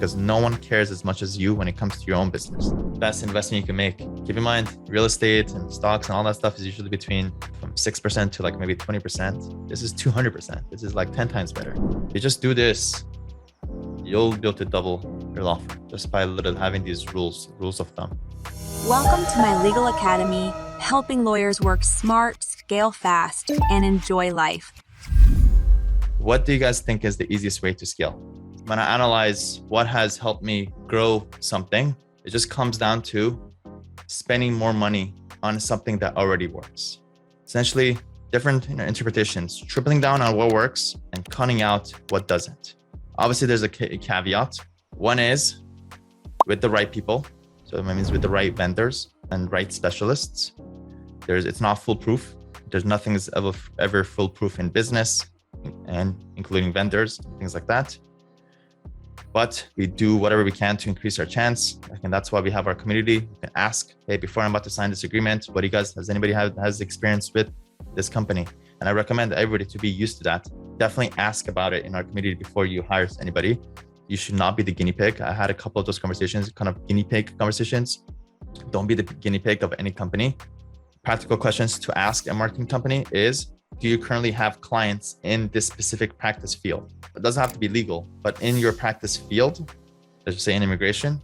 because no one cares as much as you when it comes to your own business. Best investment you can make. Keep in mind, real estate and stocks and all that stuff is usually between from 6% to like maybe 20%. This is 200%. This is like 10 times better. If you just do this, you'll be able to double your law firm just by literally having these rules of thumb. Welcome to my legal academy, helping lawyers work smart, scale fast, and enjoy life. What do you guys think is the easiest way to scale? When I analyze what has helped me grow something, it just comes down to spending more money on something that already works. Essentially, different interpretations, tripling down on what works and cutting out what doesn't. Obviously, there's a caveat. One is with the right people. So that means with the right vendors and right specialists. It's not foolproof. There's nothing is ever foolproof in business, and including vendors, things like that. But we do whatever we can to increase our chance. And that's why we have our community. You can ask, hey, before I'm about to sign this agreement, what do you guys, has anybody has experience with this company? And I recommend everybody to be used to that. Definitely ask about it in our community before you hire anybody. You should not be the guinea pig. I had a couple of those conversations, kind of guinea pig conversations. Don't be the guinea pig of any company. Practical questions to ask a marketing company is, do you currently have clients in this specific practice field? It doesn't have to be legal, but in your practice field, let's just say in immigration.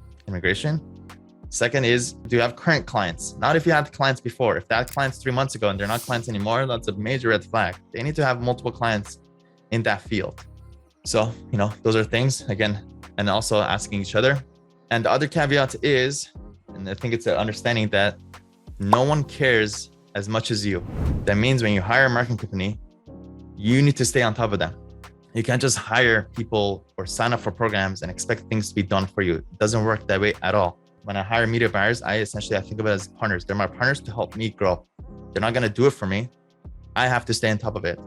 Second is, do you have current clients? Not if you had clients before. If they had clients 3 months ago and they're not clients anymore, that's a major red flag. They need to have multiple clients in that field. So, those are things, again, and also asking each other. And the other caveat is, and I think it's an understanding that no one cares as much as you. That means when you hire a marketing company, you need to stay on top of them. You can't just hire people or sign up for programs and expect things to be done for you. It doesn't work that way at all. When I hire media buyers, I think of it as partners. They're my partners to help me grow. They're not going to do it for me. I have to stay on top of it.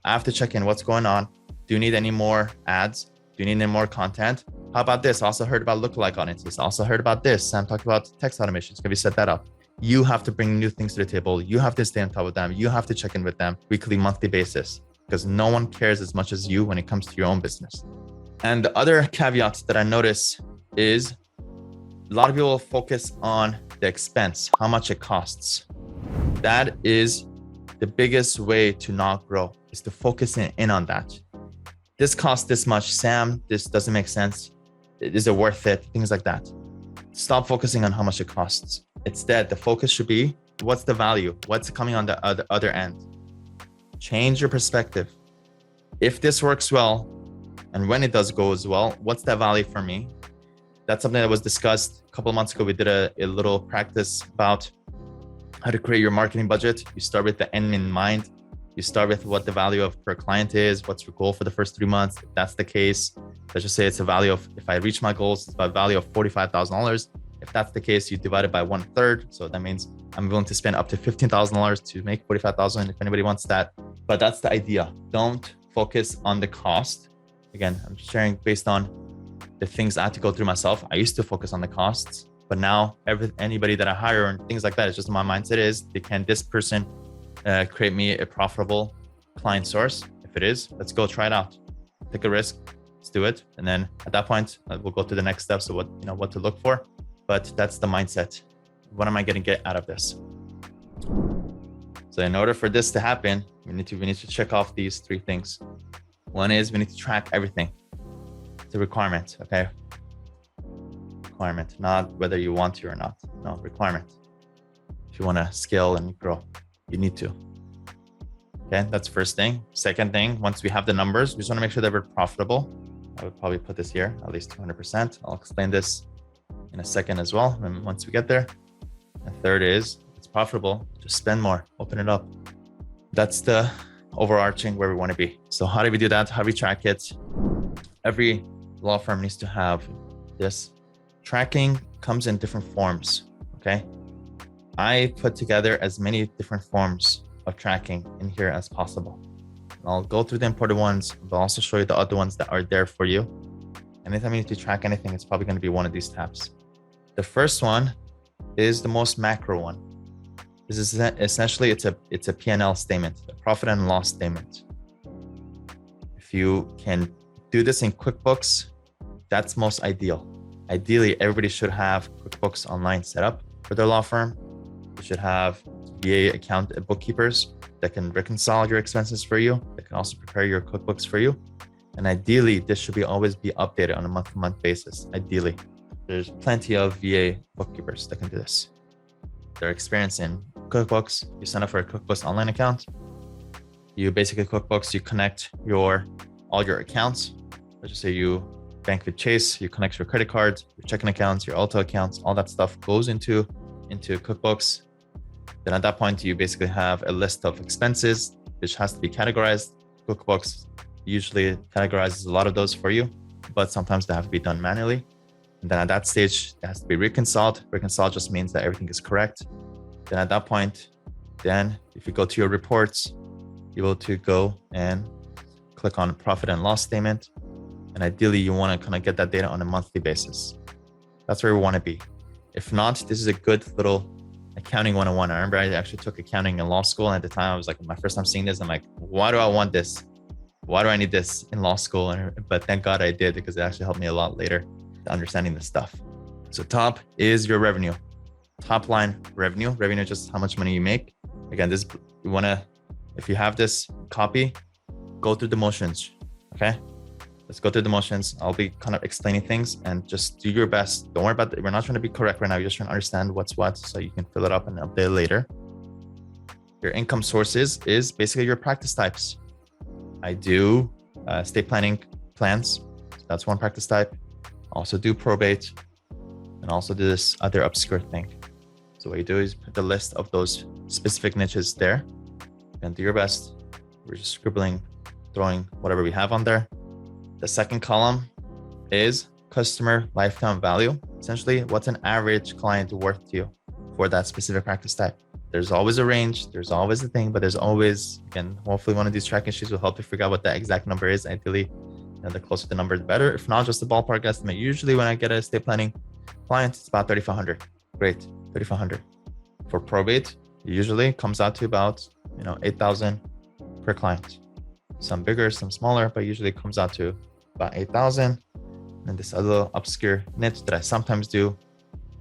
I have to check in what's going on. Do you need any more ads? Do you need any more content? How about this? Also heard about lookalike audiences. Also heard about this. Sam talked about text automations. Can we set that up? You have to bring new things to the table. You have to stay on top of them. You have to check in with them weekly, monthly basis, because no one cares as much as you when it comes to your own business. And the other caveat that I notice is a lot of people focus on the expense, how much it costs. That is the biggest way to not grow, is to focus in on that. This costs this much, Sam, this doesn't make sense. Is it worth it? Things like that. Stop focusing on how much it costs. Instead, the focus should be, what's the value? What's coming on the other end? Change your perspective. If this works well, and when it does go as well, what's that value for me? That's something that was discussed a couple of months ago. We did a little practice about how to create your marketing budget. You start with the end in mind. You start with what the value of per client is, what's your goal for the first 3 months. If that's the case, let's just say it's a value of, if I reach my goals, it's a value of $45,000. If that's the case, you divide it by 1/3. So that means I'm willing to spend up to $15,000 to make $45,000 if anybody wants that. But that's the idea. Don't focus on the cost. Again, I'm sharing based on the things I had to go through myself. I used to focus on the costs, but now anybody that I hire and things like that, it's just my mindset is, can this person create me a profitable client source? If it is, let's go try it out. Take a risk, let's do it. And then at that point, we'll go to the next steps of what to look for. But that's the mindset. What am I going to get out of this? So in order for this to happen, we need to check off these 3 things. One is we need to track everything. It's a requirement, okay? Requirement, not whether you want to or not. No, requirement. If you want to scale and grow, you need to. Okay, that's first thing. Second thing, once we have the numbers, we just want to make sure that we're profitable. I would probably put this here, at least 200%. I'll explain this in a second as well, and once we get there. And third is, it's profitable, just spend more, open it up. That's the overarching where we want to be. So how do we do that? How do we track it? Every law firm needs to have this. Tracking comes in different forms, okay? I put together as many different forms of tracking in here as possible. I'll go through the important ones, but I'll also show you the other ones that are there for you. Anytime you need to track anything, it's probably going to be one of these tabs. The first one is the most macro one. This is essentially, it's a P&L statement, a profit and loss statement. If you can do this in QuickBooks That's most ideal. Ideally, everybody should have QuickBooks Online set up for their law firm. You should have VA account bookkeepers that can reconcile your expenses for you, that can also prepare your QuickBooks for you. And ideally, this should always be updated on a month-to-month basis. Ideally, there's plenty of VA bookkeepers that can do this. They're experienced in QuickBooks. You sign up for a QuickBooks Online account. You basically QuickBooks, you connect all your accounts. Let's just say you bank with Chase, you connect your credit cards, your checking accounts, your auto accounts, all that stuff goes into QuickBooks. Then at that point, you basically have a list of expenses, which has to be categorized. QuickBooks usually categorizes a lot of those for you, but sometimes they have to be done manually. And then at that stage, it has to be reconciled. Reconciled just means that everything is correct. Then at that point, if you go to your reports, you're able to go and click on profit and loss statement. And ideally, you want to kind of get that data on a monthly basis. That's where we want to be. If not, this is a good little accounting 101. I remember I actually took accounting in law school. And at the time, I was like, my first time seeing this, I'm like, why do I want this? Why do I need this in law school? But thank God I did, because it actually helped me a lot later to understanding this stuff. So top is your revenue. Top line revenue. Revenue is just how much money you make. Again, if you have this copy, go through the motions. Okay. Let's go through the motions. I'll be kind of explaining things and just do your best. Don't worry about it. We're not trying to be correct right now. You're just trying to understand what's what so you can fill it up and update it later. Your income sources is basically your practice types. I do estate planning plans. That's one practice type. Also do probate and also do this other obscure thing. So what you do is put the list of those specific niches there and do your best. We're just scribbling, throwing whatever we have on there. The second column is customer lifetime value. Essentially, what's an average client worth to you for that specific practice type? There's always a range, there's always a thing, but there's always, again, hopefully one of these tracking sheets will help you figure out what that exact number is. Ideally, the closer the number, the better. If not, just a ballpark estimate. Usually when I get a estate planning client, it's about 3,500. Great, 3,500. For probate, it usually comes out to about 8,000 per client. Some bigger, some smaller, but usually it comes out to about 8,000. And this other obscure niche that I sometimes do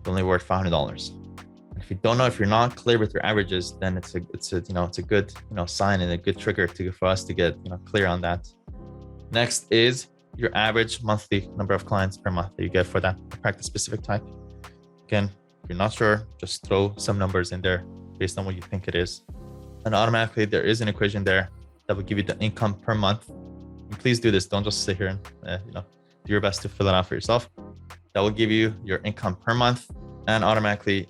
is only worth $500. If you don't know, if you're not clear with your averages, then it's a good sign and a good trigger for us to get clear on that. Next is your average monthly number of clients per month that you get for that practice specific type. Again, if you're not sure, just throw some numbers in there based on what you think it is. And automatically there is an equation there that will give you the income per month. And please do this. Don't just sit here and do your best to fill it out for yourself. That will give you your income per month and automatically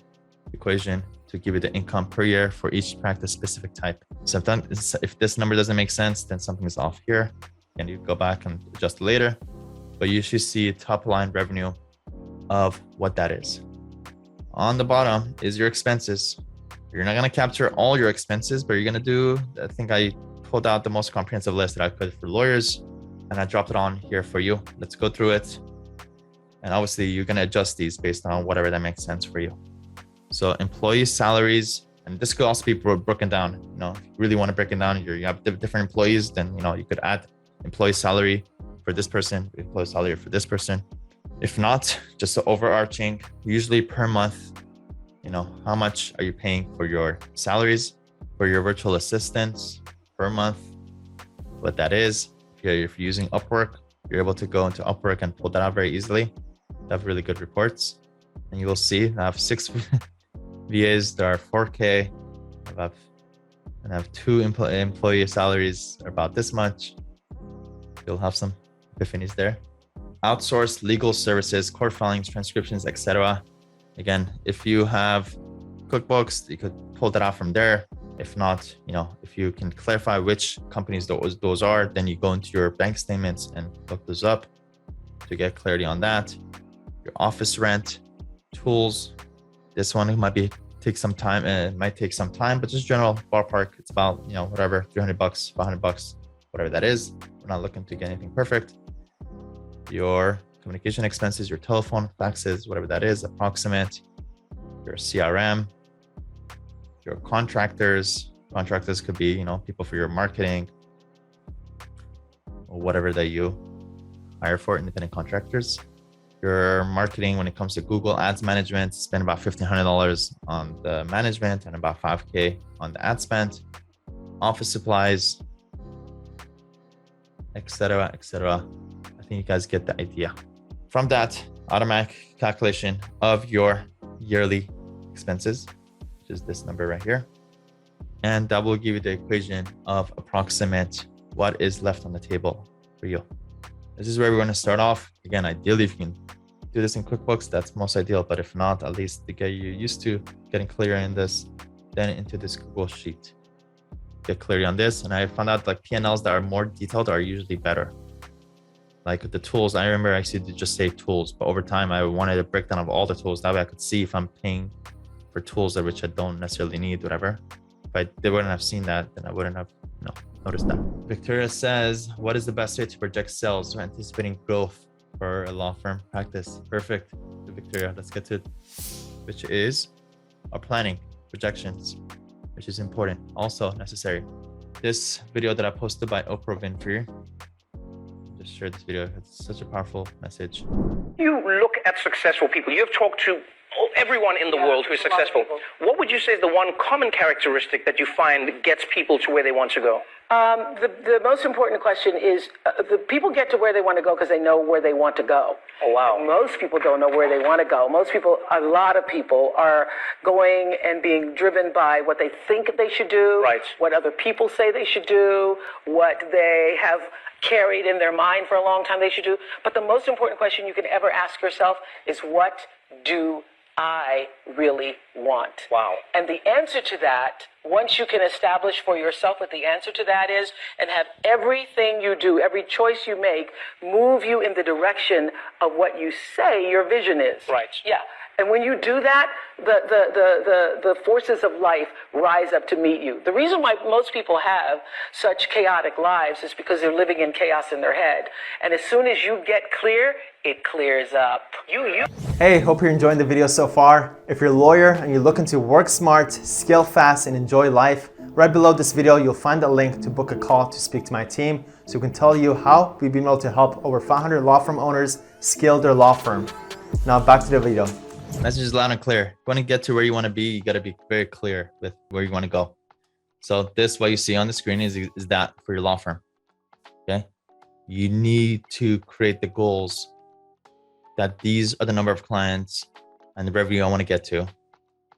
equation to give you the income per year for each practice specific type. So if this number doesn't make sense, then something is off here. And you go back and adjust it later. But you should see top line revenue of what that is. On the bottom is your expenses. You're not going to capture all your expenses, but you're going to do, I think I pulled out the most comprehensive list that I could for lawyers, and I dropped it on here for you. Let's go through it. And obviously you're going to adjust these based on whatever that makes sense for you. So employee salaries, and this could also be broken down. If you really want to break it down, you have different employees, then you could add employee salary for this person, employee salary for this person. If not, just the overarching, usually per month, how much are you paying for your salaries, for your virtual assistants per month, what that is. If you're using Upwork, you're able to go into Upwork and pull that out very easily. They have really good reports. And you will see I have 6 VAs that are 4K. I have 2 employee salaries are about this much. You'll have some epiphanies there. Outsourced legal services, court filings, transcriptions, etc. Again, if you have QuickBooks, you could pull that out from there. If not, if you can clarify which companies those are, then you go into your bank statements and look those up to get clarity on that. Your office rent, tools. This one might take some time. It might take some time, but just general ballpark. It's about whatever, $300, $500, whatever that is. We're not looking to get anything perfect. Your communication expenses, your telephone, faxes, whatever that is, approximate. Your CRM, your contractors. Contractors could be, people for your marketing or whatever that you hire for, independent contractors. Your marketing, when it comes to Google Ads management, spend about $1,500 on the management and about $5K on the ad spend. Office supplies, etc., etc. I think you guys get the idea. From that, automatic calculation of your yearly expenses, which is this number right here. And that will give you the equation of approximate what is left on the table for you. This is where we're going to start off. Again, ideally, if you can do this in QuickBooks, that's most ideal. But if not, at least to get you used to getting clear in this, then into this Google Sheet. Get clear on this. And I found out like P&Ls that are more detailed are usually better. Like the tools, I remember I used to just say tools, but over time I wanted a breakdown of all the tools. That way I could see if I'm paying for tools that which I don't necessarily need, whatever. If they wouldn't have seen that, then I wouldn't have noticed that. Victoria says, what is the best way to project sales or anticipating growth for a law firm practice? Perfect, Victoria. Let's get to it, which is our planning, projections, which is important, also necessary. This video that I posted by Oprah Winfrey, just share this video. It's such a powerful message. You look at successful people. You've talked to everyone in the world who is successful. What would you say is the one common characteristic that you find gets people to where they want to go? The most important question is, the people get to where they want to go because they know where they want to go. Oh, wow. Most people don't know where they want to go. A lot of people are going and being driven by what they think they should do, right, what other people say they should do, what they have carried in their mind for a long time they should do. But the most important question you can ever ask yourself is, what do I really want? Wow. And the answer to that, once you can establish for yourself what the answer to that is, and have everything you do, every choice you make, move you in the direction of what you say your vision is. Right. Yeah. And when you do that, the forces of life rise up to meet you. The reason why most people have such chaotic lives is because they're living in chaos in their head. And as soon as you get clear, it clears up. Hey, hope you're enjoying the video so far. If you're a lawyer and you're looking to work smart, scale fast, and enjoy life, right below this video, you'll find a link to book a call to speak to my team so we can tell you how we've been able to help over 500 law firm owners scale their law firm. Now back to the video. Message is loud and clear. If you want to get to where you want to be, you got to be very clear with where you want to go. So this, what you see on the screen is that for your law firm. Okay. You need to create the goals that these are the number of clients and the revenue I want to get to.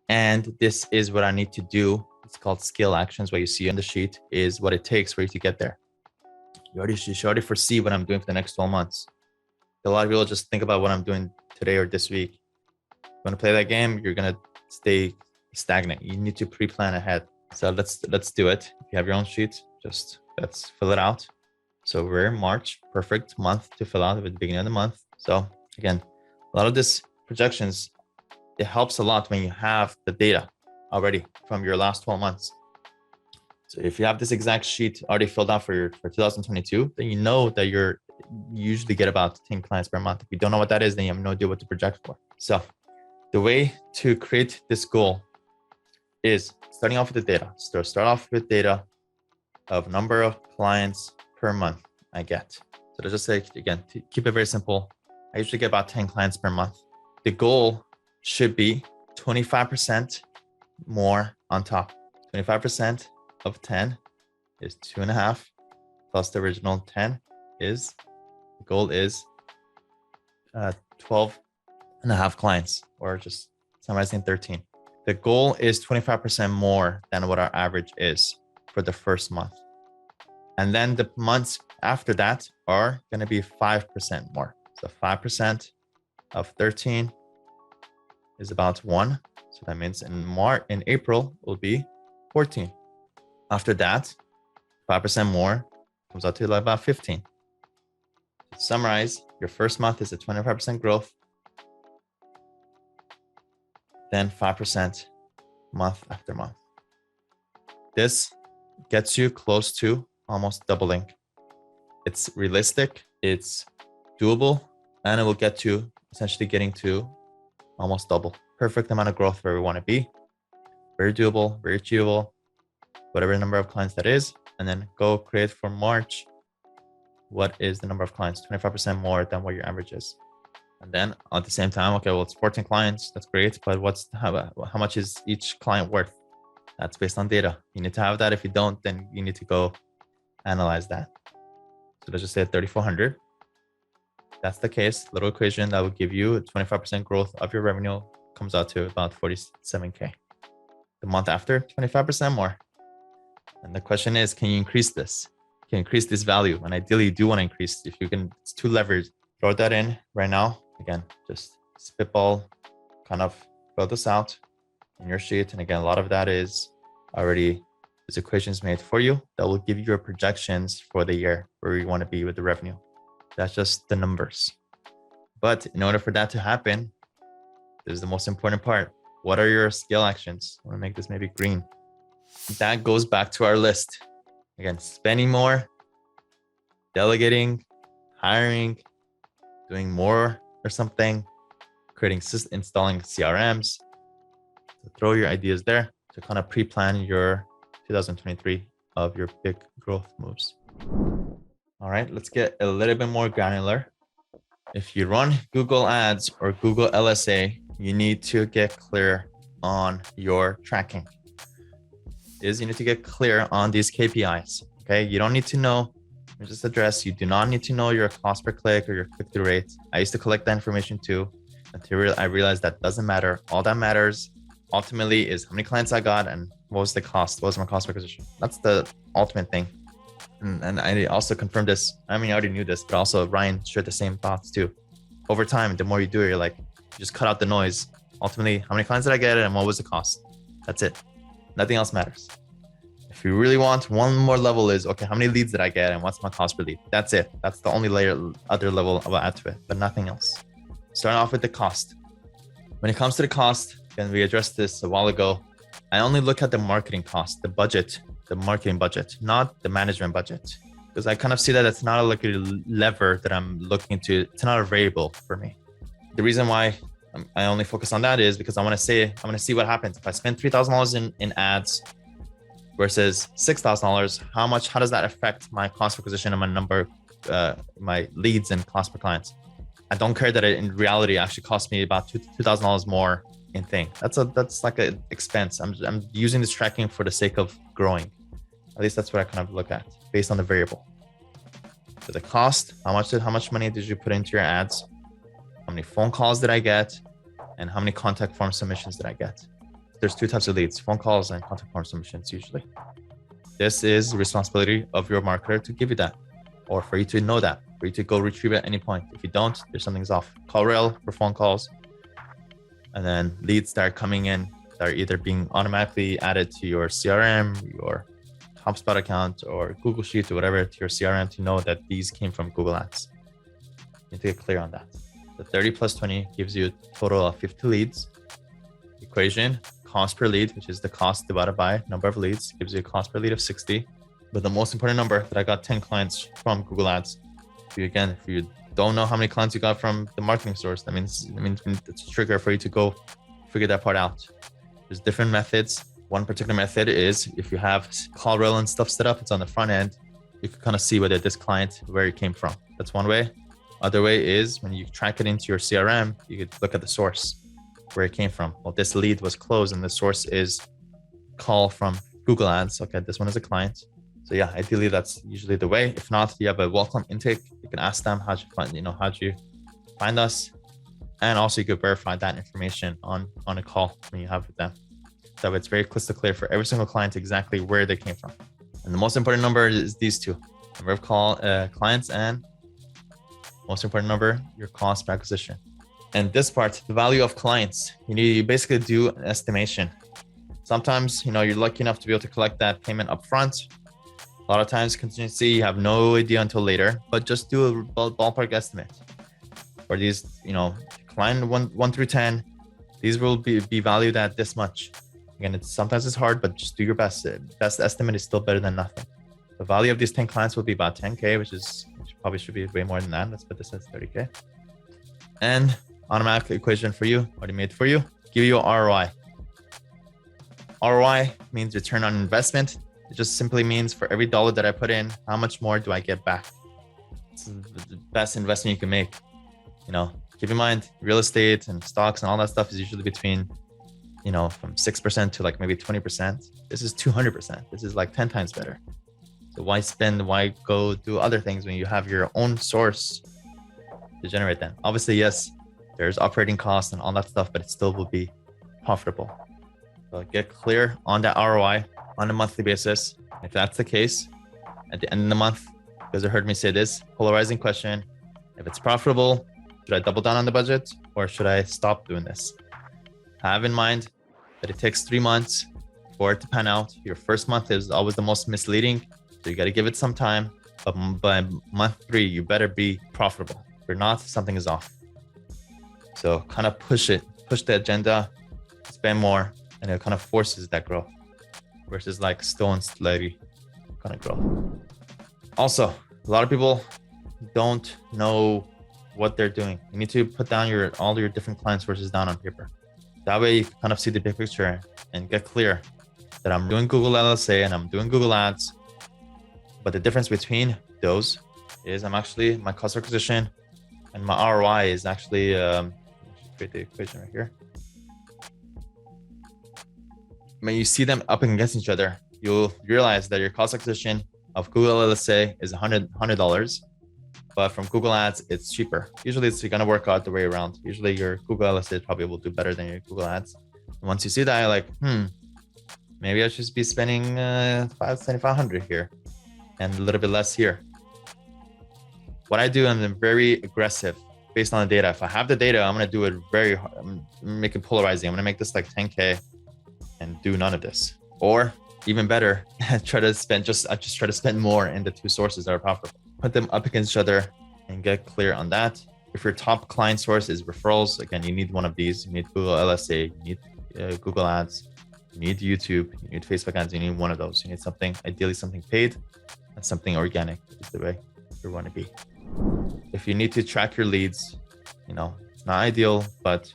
And this is what I need to do. It's called scale actions. What you see on the sheet is what it takes for you to get there. You should already foresee what I'm doing for the next 12 months. A lot of people just think about what I'm doing today or this week. You want to play that game, you're going to stay stagnant. You need to pre-plan ahead. So let's do it. If you have your own sheet, just let's fill it out. So we're in March, perfect month to fill out at the beginning of the month. So again, a lot of this projections, it helps a lot when you have the data already from your last 12 months. So if you have this exact sheet already filled out for 2022, then you know that you usually get about 10 clients per month. If you don't know what that is, then you have no idea what to project for. So the way to create this goal is starting off with the data. So start off with data of number of clients per month I get. So let's just say, again, to keep it very simple, I usually get about 10 clients per month. The goal should be 25% more on top. 25% of 10 is 2.5 plus the original 10 is, the goal is 12.5 clients, or just summarizing 13. The goal is 25% more than what our average is for the first month. And then the months after that are going to be 5% more. So 5% of 13 is about 1. So that means in April will be 14. After that, 5% more comes out to like about 15. To summarize, your first month is a 25% growth, then 5% month after month. This gets you close to almost doubling. It's realistic, it's doable, and it will get you essentially getting to almost double. Perfect amount of growth where we want to be. Very doable, very achievable, whatever number of clients that is. And then go create for March. What is the number of clients? 25% more than what your average is. And then at the same time, okay, well, it's 14 clients. That's great. But how much is each client worth? That's based on data. You need to have that. If you don't, then you need to go analyze that. So let's just say 3,400. That's the case. Little equation that will give you a 25% growth of your revenue comes out to about 47K. The month after, 25% more. And the question is, can you increase this? Can you increase this value? And ideally, you do want to increase. If you can, it's 2 levers. Throw that in right now. Again, just spitball, kind of fill this out in your sheet. And again, a lot of that is already this equations made for you that will give you your projections for the year where you want to be with the revenue. That's just the numbers. But in order for that to happen, this is the most important part. What are your scale actions? I want to make this maybe green. That goes back to our list. Again, spending more, delegating, hiring, doing more or something, installing CRMs. So throw your ideas there to kind of pre-plan your 2023 of your big growth moves. All right, let's get a little bit more granular. If you run Google Ads or Google LSA, you need to get clear on your tracking. You need to get clear on these KPIs. Okay, you don't need to know. Just address. You do not need to know your cost per click or your click-through rate. I used to collect that information too, until I realized that doesn't matter. All that matters ultimately is how many clients I got and what was the cost. What was my cost per acquisition? That's the ultimate thing. And I also confirmed this. I mean, I already knew this, but also Ryan shared the same thoughts too. Over time, the more you do it, you're like, you just cut out the noise. Ultimately, how many clients did I get and what was the cost? That's it. Nothing else matters. If you really want, one more level is, okay, how many leads did I get and what's my cost per lead? That's it. That's the only other level I will add to it, but nothing else. Starting off with the cost. When it comes to the cost, and we addressed this a while ago, I only look at the marketing cost, the budget, the marketing budget, not the management budget. Because I kind of see that it's not like a lever that I'm looking to, it's not a variable for me. The reason why I only focus on that is because I want to see what happens. If I spend $3,000 in ads versus $6,000, how does that affect my cost per acquisition and my number, my leads and cost per clients? I don't care that it in reality actually cost me about $2,000 more in thing. That's like an expense. I'm using this tracking for the sake of growing. At least that's what I kind of look at based on the variable. So the cost, how much money did you put into your ads? How many phone calls did I get? And how many contact form submissions did I get? There's 2 types of leads, phone calls and contact form submissions usually. This is the responsibility of your marketer to give you that, or for you to know that, for you to go retrieve it at any point. If you don't, there's something's off. Call rail for phone calls. And then leads that are coming in that are either being automatically added to your CRM, your HubSpot account, or Google Sheets or whatever to your CRM to know that these came from Google Ads. You need to get clear on that. The 30 plus 20 gives you a total of 50 leads. Equation, cost per lead, which is the cost divided by number of leads, gives you a cost per lead of 60. But the most important number that I got 10 clients from Google Ads. If you don't know how many clients you got from the marketing source, that means it's a trigger for you to go figure that part out. There's different methods. One particular method is if you have call rail and stuff set up, it's on the front end. You can kind of see whether this client, where it came from. That's one way. Other way is when you track it into your CRM, you could look at the source, where it came from. Well, this lead was closed and the source is call from Google Ads. Okay, this one is a client. So yeah, ideally that's usually the way. If not, you have a welcome intake. You can ask them how'd you find us? And also you could verify that information on a call when you have with them. So it's very crystal clear for every single client exactly where they came from. And the most important number is these two: number of clients, and most important number, your cost per acquisition. And this part, the value of clients, you basically do an estimation. Sometimes, you're lucky enough to be able to collect that payment up front. A lot of times contingency, you have no idea until later, but just do a ballpark estimate. For these, client 1 through 10, these will be valued at this much. Again, sometimes it's hard, but just do your best. Best estimate is still better than nothing. The value of these 10 clients will be about 10K, which probably should be way more than that. Let's put this as 30K. And automatic equation for you, already made for you, give you ROI. ROI means return on investment. It just simply means for every dollar that I put in, how much more do I get back? It's the best investment you can make. Keep in mind, real estate and stocks and all that stuff is usually between, from 6% to like maybe 20%. This is 200%. This is like 10 times better. So why go do other things when you have your own source to generate them? Obviously, yes, there's operating costs and all that stuff, but it still will be profitable. So get clear on that ROI on a monthly basis. If that's the case, at the end of the month, because you heard me say this, polarizing question, if it's profitable, should I double down on the budget or should I stop doing this? Have in mind that it takes 3 months for it to pan out. Your first month is always the most misleading. So you got to give it some time. But by month 3, you better be profitable. If you're not, something is off. So kind of push the agenda, spend more, and it kind of forces that growth versus like slow and steady kind of growth. Also, a lot of people don't know what they're doing. You need to put down all your different client sources down on paper. That way you kind of see the big picture and get clear that I'm doing Google LSA and I'm doing Google Ads. But the difference between those is my cost of acquisition and my ROI is actually, create the equation right here. When you see them up against each other, you'll realize that your cost of acquisition of Google LSA is $100, but from Google Ads, it's cheaper. Usually it's going to work out the way around. Usually your Google LSA probably will do better than your Google Ads. And once you see that, you're like, maybe I should be spending $7,500 here and a little bit less here. What I do, I'm very aggressive based on the data. If I have the data, I'm going to do it very hard. I'm making polarizing. I'm going to make this like 10K and do none of this. Or even better, try to spend more in the 2 sources that are profitable. Put them up against each other and get clear on that. If your top client source is referrals, again, you need one of these. You need Google LSA, you need Google Ads, you need YouTube, you need Facebook ads, you need one of those. You need something, ideally something paid and something organic is the way you want to be. If you need to track your leads, it's not ideal, but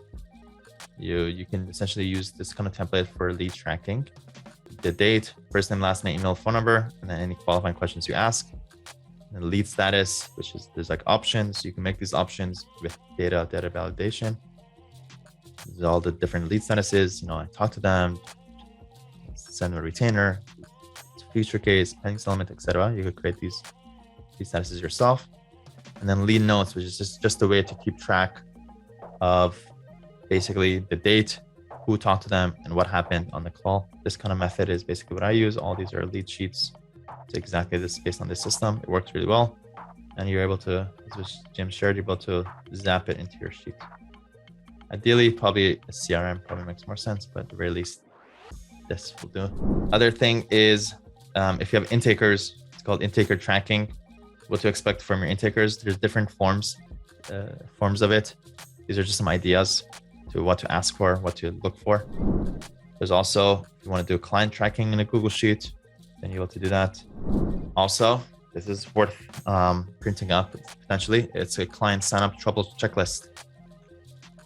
you can essentially use this kind of template for lead tracking. The date, first name, last name, email, phone number, and then any qualifying questions you ask. And the lead status, which is there's like options. You can make these options with data validation. There's all the different lead statuses. I talk to them, send them a retainer, feature case, pending settlement, etc. You could create these statuses yourself. And then lead notes, which is just a way to keep track of basically the date, who talked to them, and what happened on the call. This kind of method is basically what I use. All these are lead sheets. It's exactly this based on this system. It works really well. And you're able to, as Jim shared, you're able to zap it into your sheet. Ideally, probably a CRM probably makes more sense, but at the very least, this will do. Other thing is, if you have intakers, it's called intaker tracking. What to expect from your intakers. There's different forms of it. These are just some ideas to what to ask for, what to look for. There's also, if you want to do client tracking in a Google Sheet, then you're able to do that. Also, this is worth printing up potentially. It's a client sign up trouble checklist.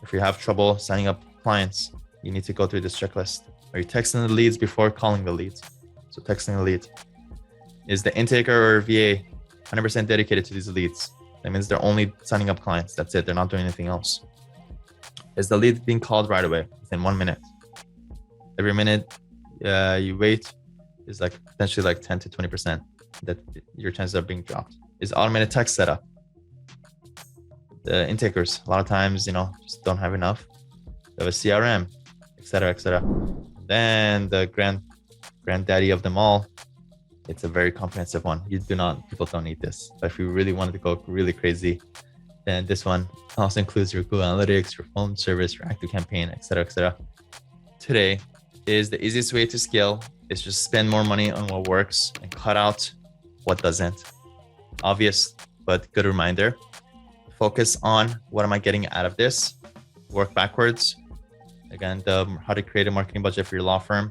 If you have trouble signing up clients, you need to go through this checklist. Are you texting the leads before calling the leads? So texting the lead. Is the intaker or VA 100% dedicated to these leads? That means they're only signing up clients. That's it. They're not doing anything else. Is the lead being called right away within 1 minute? Every minute you wait is like potentially like 10 to 20% that your chances are being dropped. Is automated text setup? The intakers, a lot of times, just don't have enough. They have a CRM, etc., etc. Then the granddaddy of them all, it's a very comprehensive one. People don't need this. But if you really wanted to go really crazy, then this one also includes your Google Analytics, your phone service, your active campaign, etc., etc. Today is the easiest way to scale. Is just spend more money on what works and cut out what doesn't. Obvious, but good reminder. Focus on what am I getting out of this? Work backwards. Again, how to create a marketing budget for your law firm,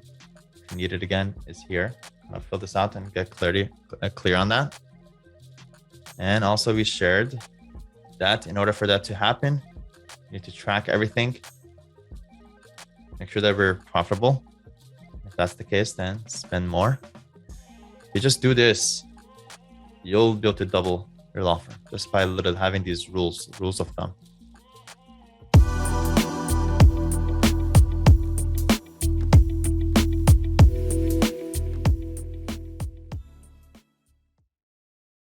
if you need it again, is here. I'll fill this out and get clear on that. And also we shared that in order for that to happen, you need to track everything. Make sure that we're profitable. If that's the case, then spend more. If you just do this, you'll be able to double your law firm just by literally having these rules of thumb.